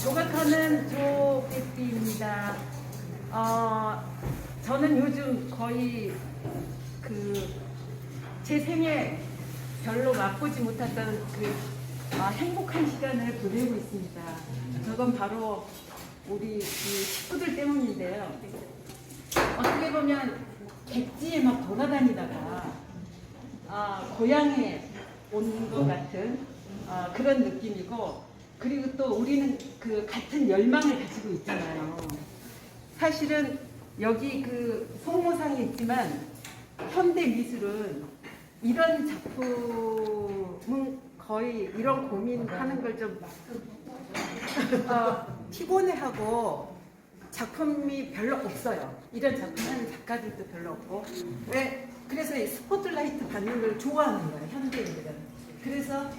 조각하는 조개띠입니다. 저는 요즘 거의 제 생에 별로 맛보지 못했던 행복한 시간을 보내고 있습니다. 그건 바로 우리 식구들 때문인데요. 어떻게 보면 객지에 막 돌아다니다가 고향에 온 것 같은 그런 느낌이고, 그리고 또 우리는 그 같은 열망을 가지고 있잖아요. 사실은 여기 성모상이 있지만 현대 미술은 이런 작품은 거의 이런 고민하는 걸 좀 피곤해하고 작품이 별로 없어요. 이런 작품 하는 작가들도 별로 없고. 그래서 이 스포트라이트 받는 걸 좋아하는 거예요, 현대인들은. 그래서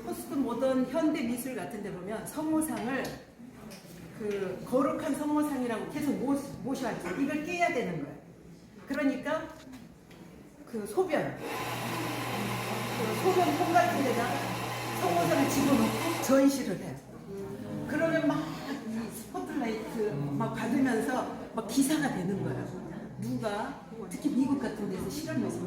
포스트 모던 현대 미술 같은 데 보면 성모상을 거룩한 성모상이라고 계속 모셔야죠. 이걸 깨야 되는 거예요. 그러니까 소변 통 같은 데다가 성모상을 집어넣고 전시를 해요. 그러면 막 이 스포트라이트 막 받으면서 막 기사가 되는 거예요. 누가 특히 미국 같은 데서 실험해서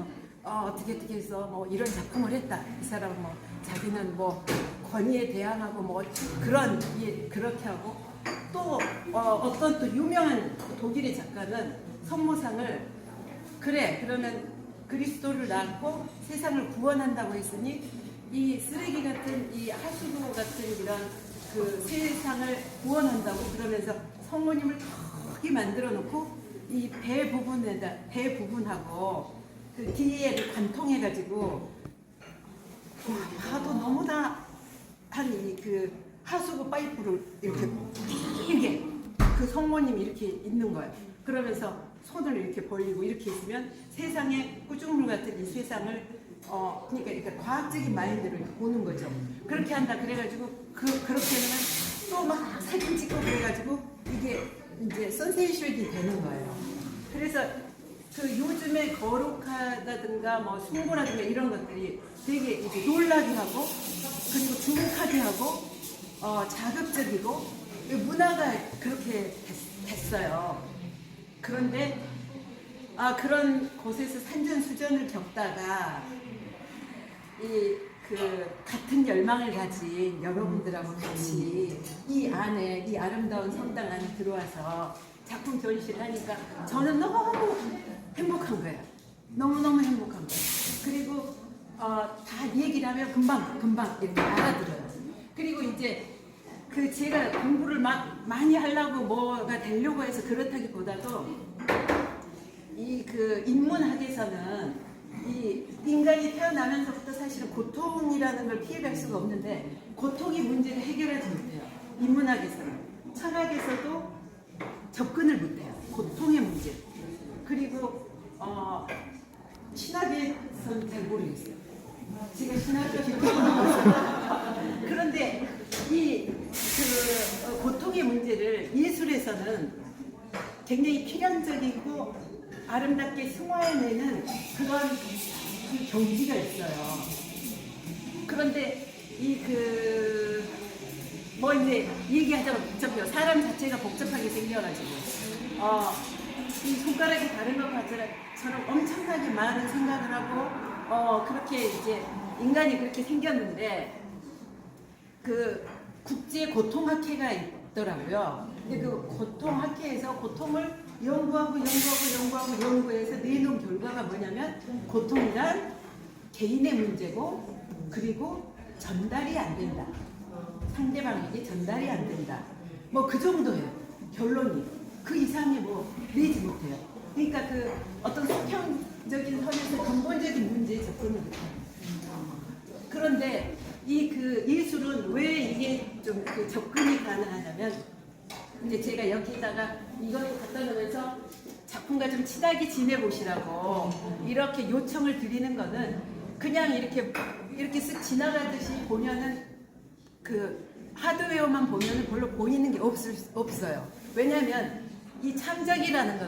어떻게 해서 뭐 이런 작품을 했다. 이 사람은 뭐 자기는 뭐 권위에 대항하고 뭐 그렇게 하고, 또 어떤 또 유명한 독일의 작가는 성모상을 그러면 그리스도를 낳고 세상을 구원한다고 했으니 이 쓰레기 같은 이 하수도 같은 이런 세상을 구원한다고 그러면서 성모님을 크게 만들어 놓고 이 배 부분하고 뒤에 관통해 가지고 봐도 너무나 한 하수구 파이프를 이렇게 길게 성모님이 이렇게 있는 거예요. 그러면서 손을 이렇게 벌리고 이렇게 있으면 세상에 꾸중물 같은 이 세상을 그러니까 과학적인 마인드를 보는 거죠. 그렇게 한다 그래가지고 그렇게 하면 또 막 사진 찍고 그래가지고 이게 이제 센세이션이 되는 거예요. 그래서 요즘에 거룩하다든가 뭐 숭고라든가 이런 것들이 되게 이제 놀라게 하고, 그리고 주목하게 하고 자극적이고 문화가 그렇게 됐어요. 그런데 그런 곳에서 산전수전을 겪다가 같은 열망을 가진 여러분들하고 같이 이 안에, 이 아름다운 성당 안에 들어와서 작품 전시를 하니까 저는 너무 행복한 거예요. 너무너무 행복한 거예요. 그리고 다 얘기를 하면 금방 이렇게 알아들어요. 그리고 이제 제가 공부를 많이 하려고 뭐가 되려고 해서 그렇다기보다도 인문학에서는 이 인간이 태어나면서부터 사실은 고통이라는 걸 피해갈 수가 없는데, 고통의 문제를 해결하지 못해요. 인문학에서는. 철학에서도 접근을 못해요. 고통의 문제. 그리고 신학에서는 잘 모르겠어요. 제가 신학을 모르겠어요. 그런데 고통의 문제를 예술에서는 굉장히 필연적이고 아름답게 승화해내는 그런 경지가 있어요. 그런데 이제 얘기하자면 복잡해요. 사람 자체가 복잡하게 생겨가지고 이 손가락이 다른 것 같처럼 엄청나게 많은 생각을 하고 그렇게 이제 인간이 그렇게 생겼는데 국제 고통학회가 있더라고요. 근데 고통학회에서 고통을 연구해서 내놓은 결과가 뭐냐면, 고통이란 개인의 문제고, 그리고 전달이 안 된다. 상대방에게 전달이 안 된다. 뭐 그 정도예요. 결론이. 그 이상이 내지 못해요. 그러니까 어떤 수평적인 선에서 근본적인 문제에 접근을 못해요. 그런데 예술은 왜 이게 좀 접근이 가능하냐면, 이제 제가 여기다가 이거를 갖다 놓으면서 작품과 좀 친하게 지내보시라고 이렇게 요청을 드리는 거는, 그냥 이렇게 쓱 지나가듯이 보면은 하드웨어만 보면은 별로 보이는 게 없어요. 왜냐하면 이 창작이라는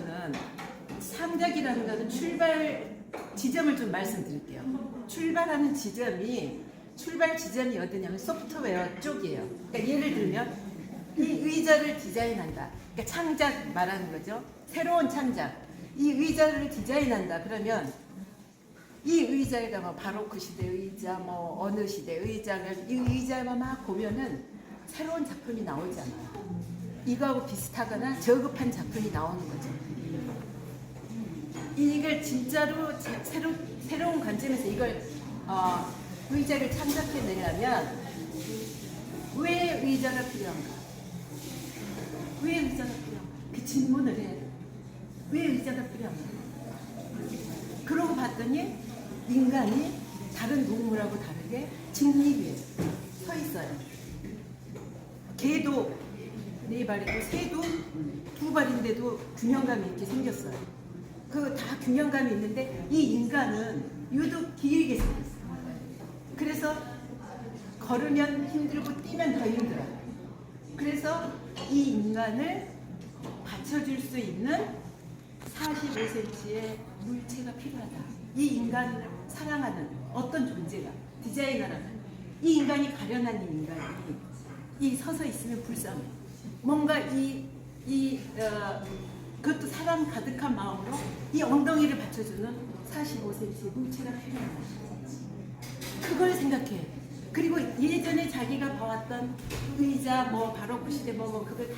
거는 출발 지점을 좀 말씀드릴게요. 출발하는 지점이 출발 지점이 어디냐면 소프트웨어 쪽이에요. 그러니까 예를 들면 이 의자를 디자인한다. 그러니까 창작 말하는 거죠. 새로운 창작. 이 의자를 디자인한다. 그러면 이 의자에다 뭐 바로크 시대 의자, 뭐 어느 시대 의자가 이 의자만 막 보면은 새로운 작품이 나오잖아요. 이거하고 비슷하거나 저급한 작품이 나오는 거죠. 이걸 진짜로 새로운 관점에서 이걸 의자를 창작해내려면 왜 의자가 필요한가? 왜 의자가 필요한가? 그 질문을 해야 돼. 왜 의자가 필요한가? 그러고 봤더니 인간이 다른 동물하고 다르게 직립에 서 있어요. 개도 4발이고 새도 2발인데도 균형감이 있게 생겼어요. 그 다 균형감이 있는데 이 인간은 유독 길게 생겼어요. 그래서 걸으면 힘들고 뛰면 더 힘들어요. 그래서 이 인간을 받쳐줄 수 있는 45cm의 물체가 필요하다. 이 인간을 사랑하는 어떤 존재가 디자이너라면 이 인간이 가련한 이 인간이 이 서서 있으면 불쌍해. 뭔가 그것도 사랑 가득한 마음으로 이 엉덩이를 받쳐주는 45cm의 물체가 필요하다. 그걸 생각해. 그리고 예전에 자기가 봐왔던 의자, 뭐 바로크 시대 뭐 그걸 다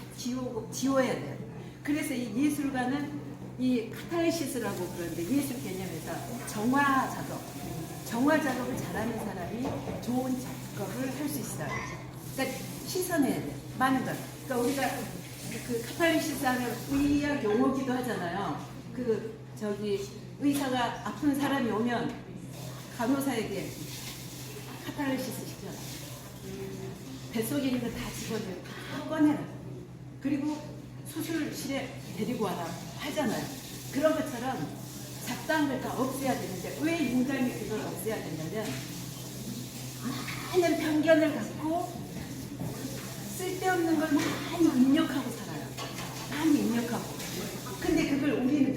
지워야 돼요. 그래서 이 예술가는 이 카타르시스라고 그러는데 예술 개념에서 정화 작업을 잘하는 사람이 좋은 작업을 할 수 있어요. 그러니까 씻어내야 돼. 많은 걸. 그러니까 우리가 그 카타르시스 하면 의학 용어기도 하잖아요. 의사가 아픈 사람이 오면 간호사에게 카타르시스 시켜라. 뱃속에 있는 거 다 집어내라. 다 꺼내라. 그리고 수술실에 데리고 와라 하잖아요. 그런 것처럼 잡다한 걸 다 없애야 되는데 왜 인간이 그걸 없애야 되냐면 많은 편견을 갖고 쓸데없는 걸 많이 입력하고 살아요. 많이 입력하고. 근데 그걸 우리는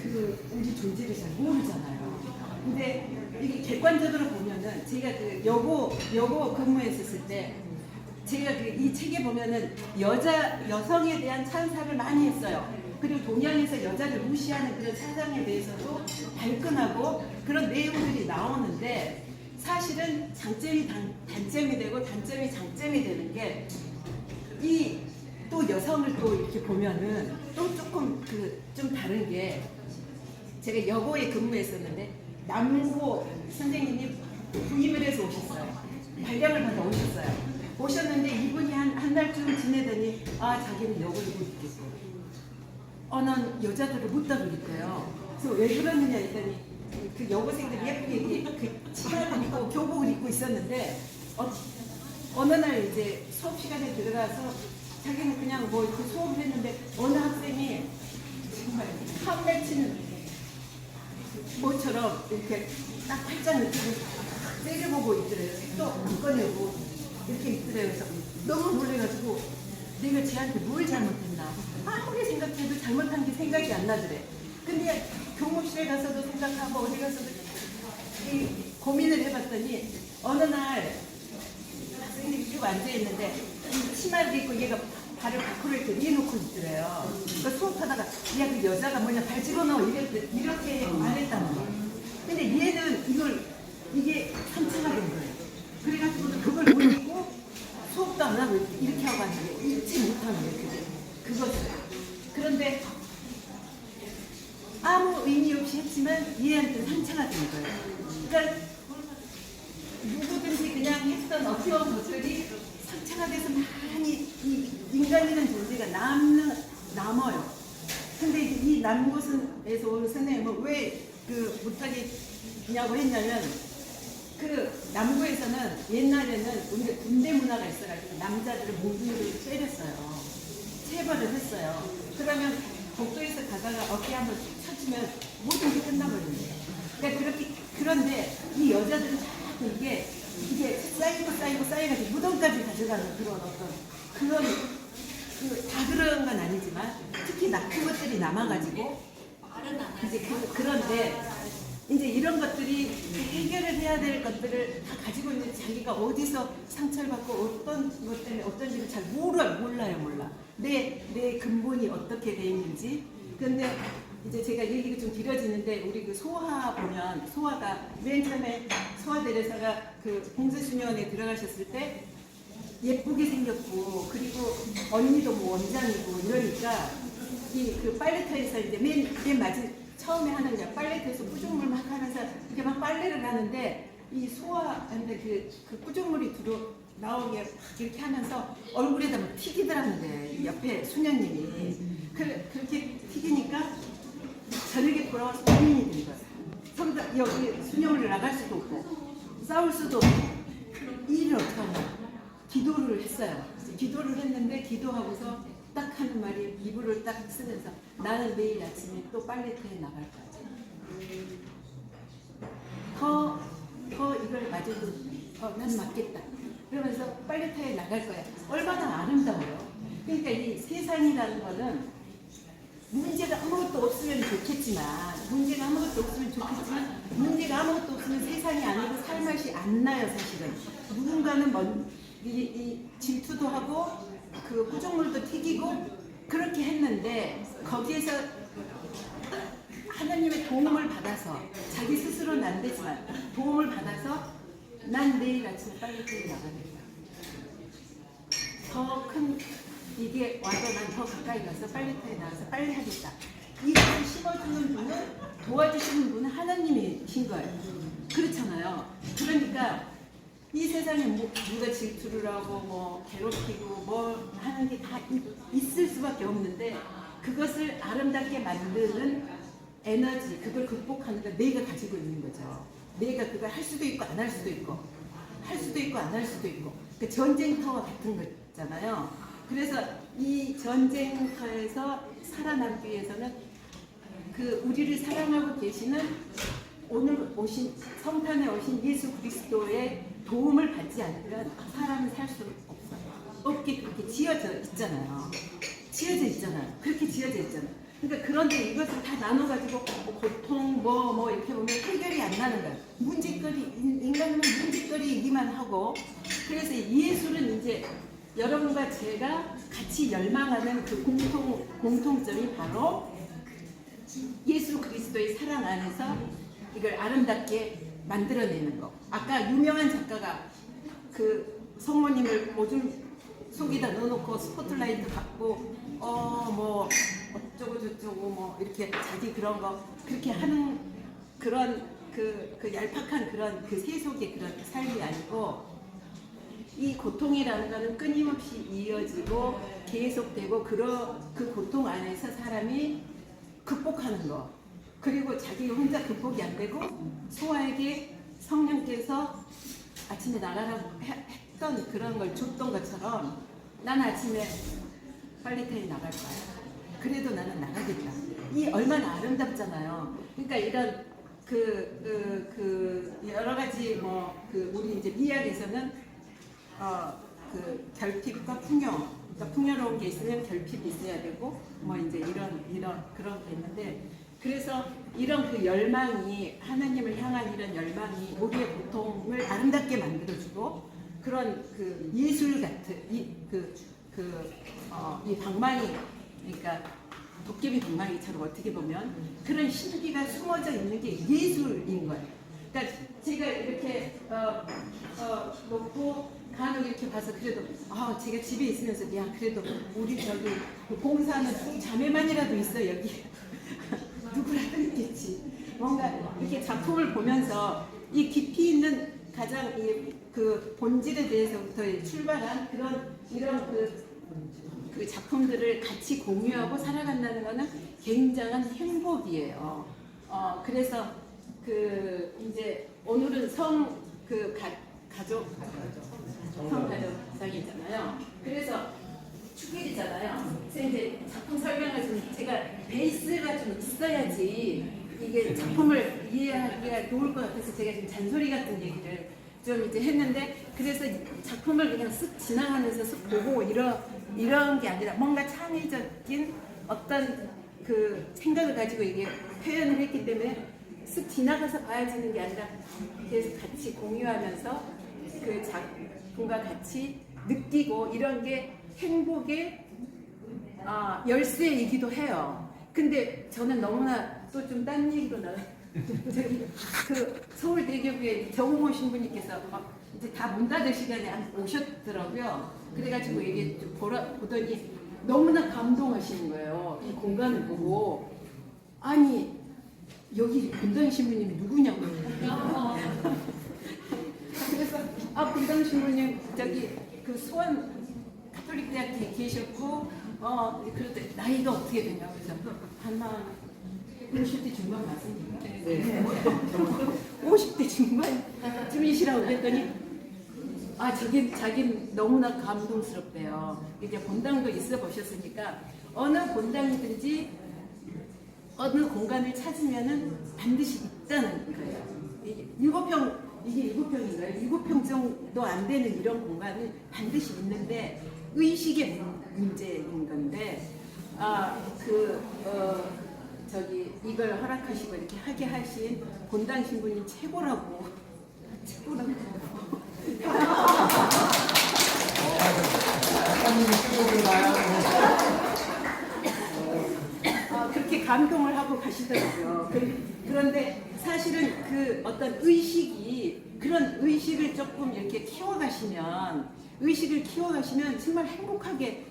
우리 존재를 잘 모르잖아요. 근데 이게 객관적으로 보면은 제가 그 여고 근무했었을 때 제가 이 책에 보면은 여성에 대한 찬사를 많이 했어요. 그리고 동양에서 여자를 무시하는 그런 사상에 대해서도 발끈하고 그런 내용들이 나오는데 사실은 장점이 단점이 되고 단점이 장점이 되는 게 또 여성을 또 이렇게 보면은 또 조금 좀 다른 게 제가 여고에 근무했었는데 남고 선생님이 부임을 해서 오셨어요. 발령을 받아 오셨어요. 오셨는데 이분이 한 달쯤 지내더니 자기는 여고를 못 있겠어. 난 여자들을 못 다루겠대요. 그래서 왜 그러느냐 했더니 그 여고생들이 예쁘게 그 치마를 입고 교복을 입고 있었는데 어느 날 이제 수업 시간에 들어가서 자기는 그냥 뭐 이렇게 수업을 했는데 어느 학생이 정말 한 맺힌 모처럼 이렇게 딱 팔짱을 끼고 때려보고 있더래요. 또 안 꺼내고 이렇게 있더래요. 그래서 너무 놀래가지고 내가 쟤한테 뭘 잘못했나. 아무리 생각해도 잘못한 게 생각이 안 나더래. 근데 교무실에 가서도 생각하고 어디 가서도 고민을 해봤더니 어느 날 학생들이 쭉 앉아있는데 이 치마를 입고 얘가 발을 밖으로 이렇게 내놓고 있더래요. 그러니까 수업하다가 그 여자가 뭐냐 발 집어넣어 이렇게 말했다는 거예요. 근데 얘는 이게 상처가 된 거예요. 그래가지고 그걸 못 잊고 수업도 안 하고 이렇게 하고 왔는데 잊지 못하는 거예요. 그것을. 그런데 아무 의미 없이 했지만 얘한테 상처가 된 거예요. 그러니까 누구든지 그냥 했던 어려운 것들이 상처가 돼서 많이 이 인간이라는 존재가 남아요. 근데 이 남은 곳에서 온 선생님은 왜 못하겠냐고 했냐면 남구에서는 옛날에는 우리가 군대 문화가 있어가지고 남자들을 목줄을 때렸어요. 체벌을 했어요. 그러면 복도에서 가다가 어깨 한번 쳐주면 모든 게 끝나버린대요. 그러니까 그런데 이 여자들은 자꾸 이게 쌓이가지고 무덤까지 가져가는 그런 다 그런 건 아니지만 특히 낙후 것들이 남아가지고 이제 그런데 이제 이런 것들이 해결을 해야 될 것들을 다 가지고 있는 자기가 어디서 상처를 받고 어떤 것 때문에 어떤 일을 잘 몰라. 내 근본이 어떻게 돼 있는지. 근데 이제 제가 얘기가 좀 길어지는데 우리 그 소아 보면 소아가 맨 처음에 소아 대례사가 그 봉사수녀원에 들어가셨을 때 예쁘게 생겼고 그리고 언니도 뭐 원장이고 이러니까 이 그 빨래터에서 이제 맨 마지 처음에 하는 게 빨래터에서 꾸중물 막 하면서 이렇게 막 빨래를 하는데 이 소아한테 그 꾸중물이 나오게 막 이렇게 하면서 얼굴에다 막 튀기더라는데 이 옆에 수녀님이 그렇게 튀기니까 저녁에 돌아와서 고민이 된 거예요. 성당 여기 수녀원을 나갈 수도 없고 싸울 수도 없고 이 일을 어떻게 하냐 기도를 했어요. 기도를 했는데 기도하고서 딱 하는 말이 이불을 딱 쓰면서 나는 내일 아침에 또 빨래터에 나갈 거야. 더 이걸 맞아도 난 맞겠다. 그러면서 빨래터에 나갈 거야. 얼마나 아름다워요. 그러니까 이 세상이라는 거는 문제가 아무것도 없으면 좋겠지만 문제가 아무것도 없으면 세상이 아니고 살맛이 안 나요. 사실은 누군가는 이 질투도 하고 그 꾸중물도 튀기고 그렇게 했는데 거기에서 하나님의 도움을 받아서 자기 스스로는 안 되지만 도움을 받아서 난 내일 아침에 빨래터에 나가겠다. 더 큰 이게 와도 난 더 가까이 가서 빨래터에 나가서 빨래하겠다. 이것을 심어주는 분은 도와주시는 분은 하나님이신 거예요. 그렇잖아요. 그러니까 이 세상에 누가 질투를 하고 뭐 괴롭히고 뭐 하는 게 다 있을 수밖에 없는데 그것을 아름답게 만드는 에너지, 그걸 극복하는 건 내가 가지고 있는 거죠. 내가 그걸 할 수도 있고 안 할 수도 있고 할 수도 있고 안 할 수도 있고 그 전쟁터와 같은 거잖아요. 그래서 이 전쟁터에서 살아남기 위해서는 그 우리를 사랑하고 계시는 오늘 오신 성탄에 오신 예수 그리스도의 도움을 받지 않으면 사람은 살 수 없어요. 없게 그렇게 지어져 있잖아요. 그렇게 지어져 있잖아요. 그러니까 그런데 이것을 다 나눠가지고 고통 뭐 이렇게 보면 해결이 안 나는 거예요. 인간은 문제거리이기만 하고 그래서 예술은 이제 여러분과 제가 같이 열망하는 그 공통점이 바로 예수 그리스도의 사랑 안에서 이걸 아름답게 만들어내는 거. 아까 유명한 작가가 그 성모님을 오줌 속에다 넣어놓고 스포트라이트 갖고 뭐 어쩌고 저쩌고 뭐 이렇게 자기 그런 거 그렇게 하는 그런 그 얄팍한 그런 그 세속의 그런 삶이 아니고 이 고통이라는 거는 끊임없이 이어지고 계속되고 그 고통 안에서 사람이 극복하는 거. 그리고 자기 혼자 극복이 안 되고 소아에게 성령께서 아침에 나가라고 했던 그런 걸 줬던 것처럼 난 아침에 빨래터에 나갈 거야. 그래도 나는 나가겠다. 이 얼마나 아름답잖아요. 그러니까 이런 여러 가지 우리 이제 미학에서는 결핍과 풍요, 그러니까 풍요로운 게 있으면 결핍이 있어야 되고 뭐 이제 이런 그런 게 있는데. 그래서 이런 그 열망이 하나님을 향한 이런 열망이 우리의 고통을 아름답게 만들어주고 그런 그 예술 같은 이 방망이 그러니까 도깨비 방망이처럼 어떻게 보면 그런 신비가 숨어져 있는 게 예술인 거예요. 그러니까 제가 이렇게 놓고 간혹 이렇게 봐서 그래도 제가 집에 있으면서 야 그래도 우리 저기 봉사하는 두 자매만이라도 있어 여기. 누구라도 있겠지. 뭔가 이렇게 작품을 보면서 이 깊이 있는 가장 그 본질에 대해서부터 출발한 이런 그 작품들을 같이 공유하고 살아간다는 것은 굉장한 행복이에요. 그래서 이제 오늘은 성가족상이잖아요. 그래서 축일이잖아요. 그래서 이제 작품 설명을 좀 제가 베이스가 좀 있어야지 이게 작품을 이해하기가 좋을 것 같아서 제가 지금 잔소리 같은 얘기를 좀 이제 했는데 그래서 작품을 그냥 쓱 지나가면서 쓱 보고 이런 게 아니라 뭔가 창의적인 어떤 그 생각을 가지고 이게 표현을 했기 때문에 쓱 지나가서 봐야지는 게 아니라 계속 같이 공유하면서 그 작품과 같이 느끼고 이런 게 행복의 열쇠이기도 해요. 근데 저는 너무나 또 좀 딴 얘기로 나가. 저기 그 서울대교구에 정홍호 신부님께서 이제 다 문 닫을 시간에 오셨더라고요. 그래가지고 이게 좀 보더니 너무나 감동하시는 거예요. 이 공간을 보고. 아니 여기 본당 신부님이 누구냐고. 그래서 본당 신부님 저기 그 수원 가톨릭대학교에 계셨고 그런데 나이가 어떻게 되냐고. 그래서 아마 50대 중반 맞습니까? 네. 50대 중반쯤이시라고 그랬더니 자기 너무나 감동스럽대요. 이제 본당도 있어 보셨으니까 어느 본당이든지 어느 공간을 찾으면은 반드시 있다는 거예요. 이게 7평인가요? 7평 정도 안 되는 이런 공간은 반드시 있는데 의식의 문제인 건데 이걸 허락하시고 이렇게 하게 하신 본당 신부님 최고라고. 그렇게 감동을 하고 가시더라고요. 그런데 사실은 그 어떤 그런 의식을 조금 이렇게 키워가시면 정말 행복하게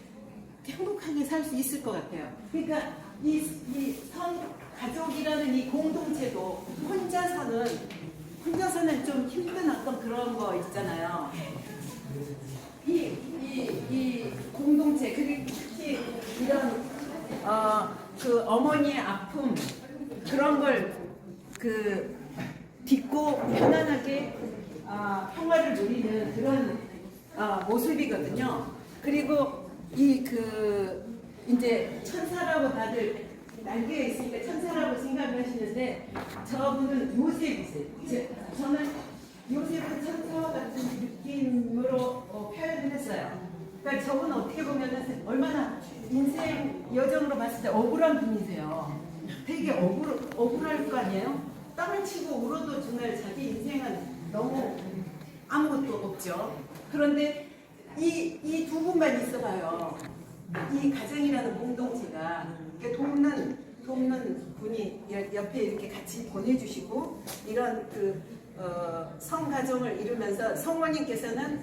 살 수 있을 것 같아요. 그러니까 이 가족이라는 이 공동체도 혼자서는 좀 힘든 어떤 그런 거 있잖아요. 이 공동체, 그리고 특히 이런 그 어머니의 아픔 그런 걸 딛고 편안하게 평화를 누리는 그런 모습이거든요. 그리고 이제 천사라고 다들 날개가 있으니까 천사라고 생각을 하시는데 저분은 요셉이세요. 저는 요셉은 천사와 같은 느낌으로 표현을 했어요. 그러니까 저분은 어떻게 보면 얼마나 인생 여정으로 봤을 때 억울한 분이세요. 되게 억울할 거 아니에요? 땅을 치고 울어도 정말 자기 인생은 너무 아무것도 없죠. 그런데 이 두 분만 있어봐요. 이 가정이라는 공동체가 돕는 분이 옆에 이렇게 같이 보내주시고 이런 성가정을 이루면서 성모님께서는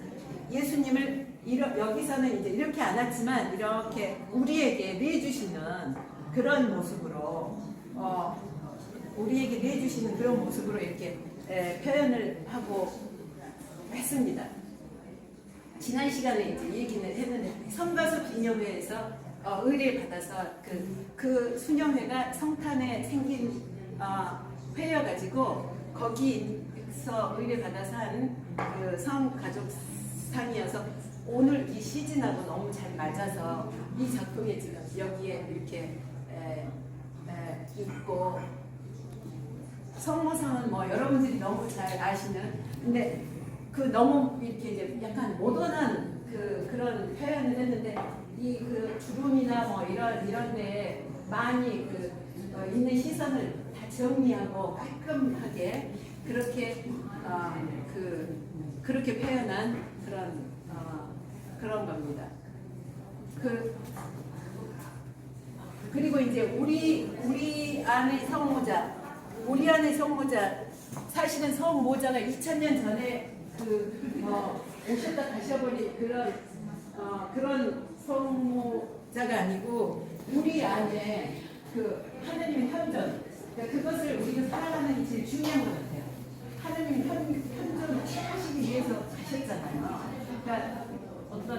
예수님을 여기서는 이제 이렇게 안 왔지만 이렇게 우리에게 내주시는 그런 모습으로 이렇게 표현을 하고 했습니다. 지난 시간에 이제 얘기는 했는데 성가섭 기념회에서 의뢰를 받아서 그 수녀회가 성탄에 생긴 회여가지고 거기서 의뢰 받아서 한 그 성가족상이어서 오늘 이 시즌하고 너무 잘 맞아서 이 작품이 지금 여기에 이렇게 있고 성모상은 뭐 여러분들이 너무 잘 아시는 근데 너무 이렇게 이제 약간 모던한 그런 표현을 했는데 주름이나 뭐 이런 데에 많이 있는 시선을 다 정리하고 깔끔하게 그렇게 표현한 그런 겁니다. 그리고 이제 우리 안의 성모자 사실은 성모자가 2000년 전에 오셨다 가셔버린 그런 성모자가 아니고 우리 안에 하나님의 현존 그것을 우리가 살아가는 게 제일 중요한 것 같아요. 하나님의 현존을 하시기 위해서 가셨잖아요. 그러니까 어떤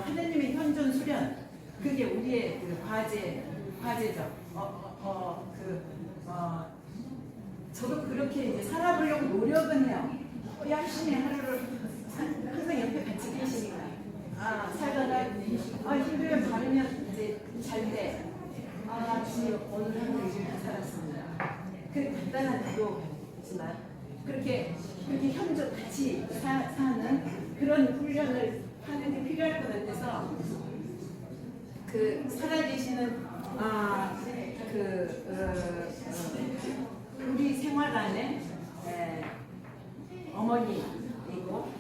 하나님의 현존 수련 그게 우리의 과제죠. 저도 그렇게 이제 살아보려고 노력은 해요. 열심히 하루를 항상 옆에 같이 계시니까 살다가 힘들면 바르면 이제 잘 때 주님 오늘 하루 이렇게 살았습니다. 그 간단한 기도지만 그렇게 현존 같이 사는 그런 훈련을 하는 게 필요할 것 같아서 살아계시는 우리 생활 안에 어머니이고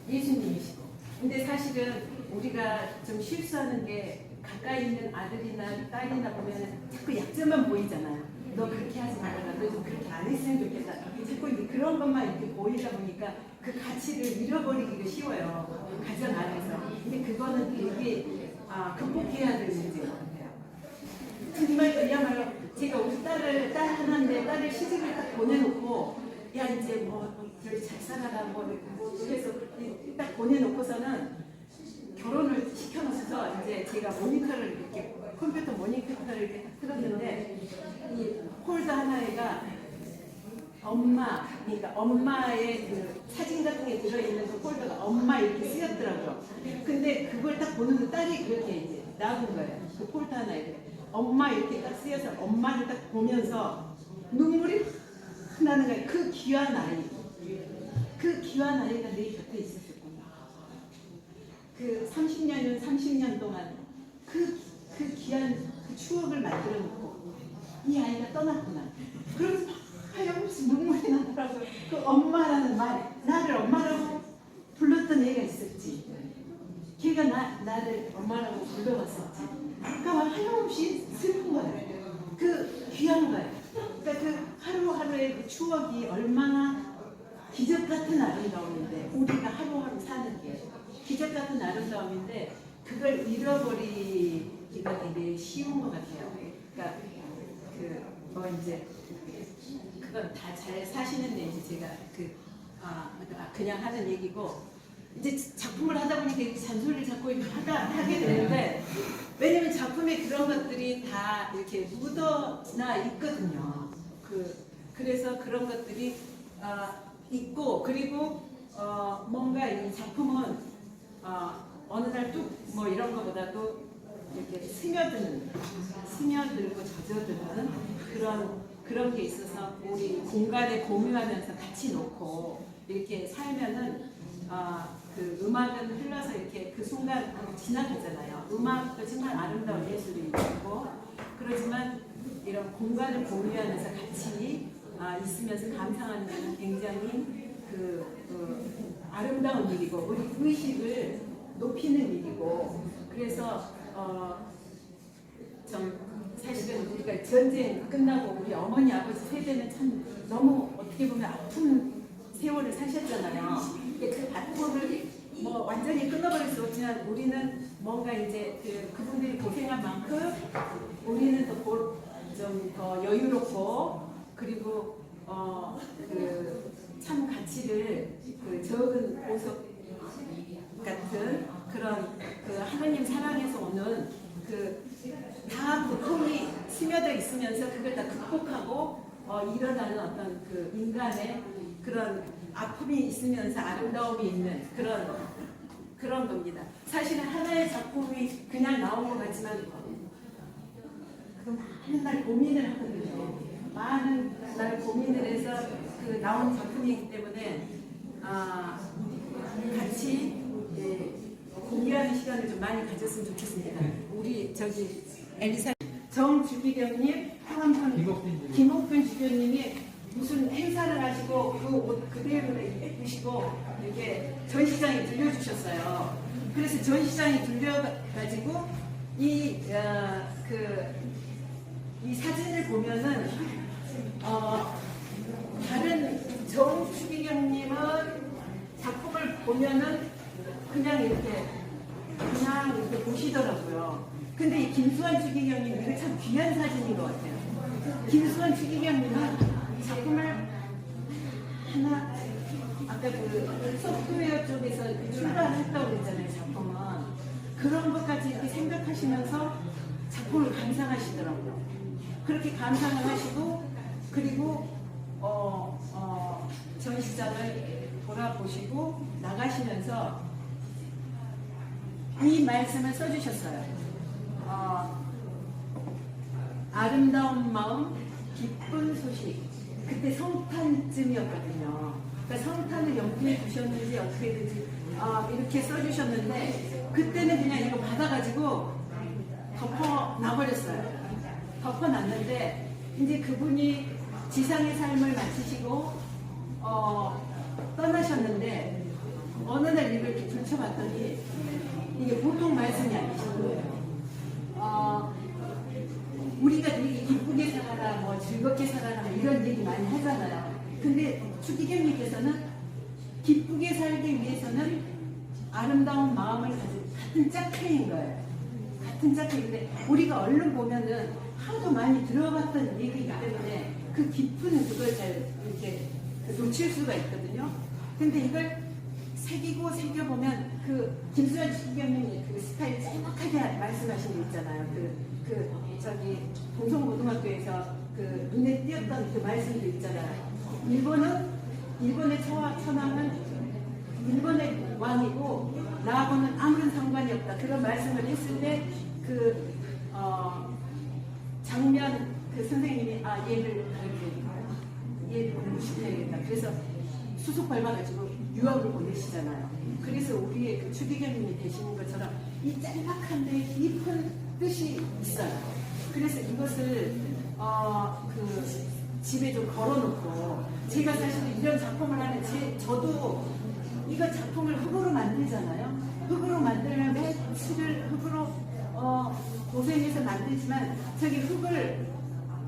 예수님이시고. 근데 사실은 우리가 좀 실수하는 게 가까이 있는 아들이나 딸이나 보면 자꾸 약점만 보이잖아요. 너 그렇게 하지 말아라. 너 좀 그렇게 안 했으면 좋겠다. 자꾸 이제 그런 것만 이렇게 보이다 보니까 그 가치를 잃어버리기가 쉬워요. 가정 안에서. 근데 그거는 되게 극복해야 될 문제인 것 같아요. 정말 그야말로 제가 우리 딸 하나인데 딸을 시집을 딱 보내놓고 야 이제 뭐 저기 잘 살아라 뭐 해서 딱 보내놓고서는 결혼을 시켜놓고서 이제 제가 모니터를 이렇게 컴퓨터 모니터를 이렇게 딱 틀었는데 이 폴더 하나에가 엄마, 그러니까 엄마의 그 사진 같은 게 들어있는 그 폴더가 엄마 이렇게 쓰였더라고요. 근데 그걸 딱 보는데 딸이 그렇게 이제 나온 거예요. 그 폴더 하나에 엄마 이렇게 딱 쓰여서 엄마를 딱 보면서 눈물이 나는 거예요. 그 귀한 아이, 그 귀한 아이가 내 곁에 있었구나. 그 30년 동안 그 귀한 그 추억을 만들어 놓고 이 아이가 떠났구나. 그러면서 하염없이 눈물이 나더라고요. 그 엄마라는 말, 나를 엄마라고 불렀던 애가 있었지. 걔가 나를 엄마라고 불러왔었지. 그러니까 하염없이 슬픈 거예요. 그 귀한 거예요. 그러니까 그 하루하루의 그 추억이 얼마나 기적 같은 아름다움인데 우리가 하루하루 사는 게 기적 같은 아름다움인데 그걸 잃어버리기가 되게 쉬운 것 같아요. 그러니까 뭐 이제 그건 다 잘 사시는데 이제 제가 그냥 하는 얘기고 이제 작품을 하다 보니까 이렇게 잔소리를 자꾸 하게 되는데 왜냐면 작품에 그런 것들이 다 이렇게 묻어나 있거든요. 그래서 그런 것들이 있고 그리고 뭔가 이 작품은 어느 날 뚝 뭐 이런 것보다도 이렇게 스며들고 젖어드는 그런 게 있어서 우리 공간에 공유하면서 같이 놓고 이렇게 살면은 그 음악은 흘러서 이렇게 그 순간 지나가잖아요. 음악도 정말 아름다운 예술이 있고 그렇지만 이런 공간을 공유하면서 같이 있으면서 감상하는 것은 굉장히 아름다운 일이고 우리 의식을 높이는 일이고 그래서 사실은 우리가 전쟁 끝나고 우리 어머니 아버지 세대는 참 너무 어떻게 보면 아픈 세월을 사셨잖아요. 그 바토를 뭐 완전히 끊어버릴 수 없지만 우리는 뭔가 이제 그분들이 고생한 만큼 우리는 좀 더 여유롭고 그리고 참 가치를 적은 보석 같은 그런 하나님 사랑에서 오는 다 고통이 스며져 있으면서 그걸 다 극복하고 일어나는 어떤 인간의 그런 아픔이 있으면서 아름다움이 있는 그런 겁니다. 사실은 하나의 작품이 그냥 나온 것 같지만 많은 날 고민을 하거든요. 많은 날 고민을 해서 나온 작품이기 때문에 같이 공유하는 시간을 좀 많이 가졌으면 좋겠습니다. 우리 엘리사 정주기경님, 김옥균 주교님이 무슨 행사를 하시고 그 옷 그대로 예쁘시고 이렇게 전시장에 들려주셨어요. 그래서 전시장에 들려가지고 이 사진을 보면은 다른 정주기경님은 작품을 보면은 그냥 이렇게 보시더라고요. 근데 이 김수환 주기경님 이거 참 귀한 사진인 것 같아요. 김수환 주기경님은 작품을 하나 아까 소프트웨어 쪽에서 출발했다고 그랬잖아요. 작품은 그런 것까지 이렇게 생각하시면서 작품을 감상하시더라고요. 그렇게 감상을 하시고 그리고 전시장을 돌아보시고 나가시면서 이 말씀을 써주셨어요. 아름다운 마음, 기쁜 소식. 그때 성탄쯤이었거든요. 그러니까 성탄을 염두에 두셨는지 어떻게든지 이렇게 써주셨는데 그때는 그냥 이거 받아가지고 덮어놔버렸어요. 덮어놨는데 이제 그분이 지상의 삶을 마치시고 떠나셨는데 어느 날 이걸 이렇게 들춰봤더니 이게 보통 말씀이 아니신 거예요. 우리가 되게 기쁘게 살아라, 뭐 즐겁게 살아라 뭐 이런 얘기 많이 하잖아요. 근데 추기경님께서는 기쁘게 살기 위해서는 아름다운 마음을 가진 같은 짝패인 거예요. 같은 짝패인데 우리가 얼른 보면은 하도 많이 들어봤던 얘기이기 때문에 그 깊은 그걸 잘 이렇게 놓칠 수가 있거든요. 근데 이걸 새기고 새겨보면 그 김수환 추기경님이 그 스타일 정확하게 말씀하신 게 있잖아요. 저기 동성고등학교에서 그 눈에 띄었던 그 말씀도 있잖아요. 일본의 천황은 일본의 왕이고 나하고는 아무런 상관이 없다. 그런 말씀을 했을 때 장면 그 선생님이 얘를 공부시켜야겠다. 그래서 수속 밟아가지고 유학을 보내시잖아요. 그래서 우리의 그 추기경님이 되시는 것처럼 이 짤막한데 깊은 뜻이 있어요. 그래서 이것을 그 집에 좀 걸어놓고 제가 사실 이런 작품을 하는 저도 이거 작품을 흙으로 만들잖아요. 흙으로 만들면 며칠을 흙으로 고생해서 만들지만 저기 흙을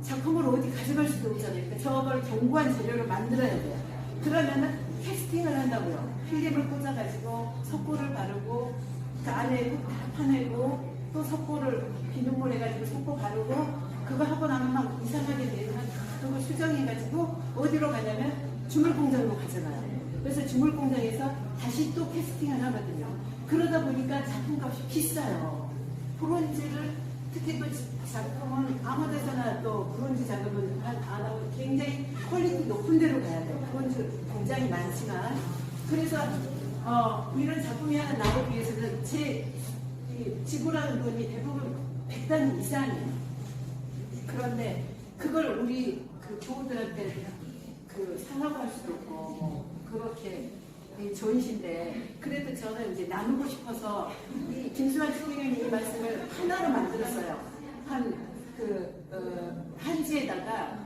작품으로 어디 가져갈 수도 없잖아요. 그러니까 저걸 견고한 재료로 만들어야 돼요. 그러면은 캐스팅을 한다고요. 필름을 꽂아가지고 석고를 바르고 그 안에 흙 다 파내고 또 석고를 비눗물 해가지고 석고 바르고 그거 하고 나면 막 이상하게 되면 그걸 수정해가지고 어디로 가냐면 주물공장으로 가잖아요. 그래서 주물공장에서 다시 또 캐스팅을 하거든요. 그러다 보니까 작품값이 비싸요. 브론즈를 특히 또 작품은 아무 데서나 또 브론즈 작업은 안 하고 굉장히 퀄리티 높은 데로 가야 돼요. 브론즈 공장이 많지만 그래서 이런 작품이 하나 나오기 위해서는 제 지불하는 돈이 대부분 100단위 이상이에요. 그런데 그걸 우리 그 교우들한테 그 상하고 할 수도 없고 뭐 그렇게 전시인데 그래도 저는 이제 나누고 싶어서 이 김수환 추기경이 이 말씀을 하나로 만들었어요. 한지에다가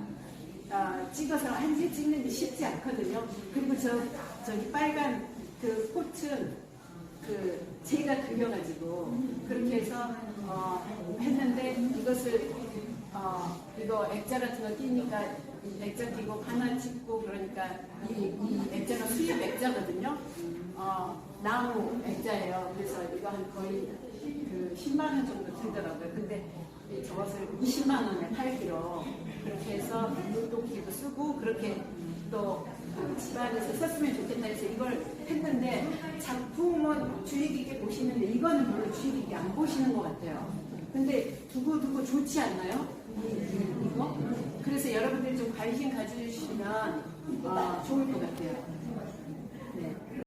찍어서 한지에 찍는 게 쉽지 않거든요. 그리고 저기 빨간 그 꽃은 제가 그려가지고 그렇게 해서 했는데 이것을 이거 액자 같은 거 끼니까 액자 끼고 하나 찍고 그러니까 이 액자가 수입 액자거든요. 나무 액자예요. 그래서 이거 한 거의 그 10만 원 정도 들더라고요. 근데 저것을 20만 원에 팔기로 그렇게 해서 물도끼도 쓰고 그렇게 또 집안에서 썼으면 좋겠다 해서 이걸 했는데 작품은 주의 깊게 보시는데 이거는 별로 주의 깊게 안 보시는 것 같아요. 근데 두고 좋지 않나요? 이거? 그래서 여러분들 좀 관심 가져주시면 좋을 것 같아요.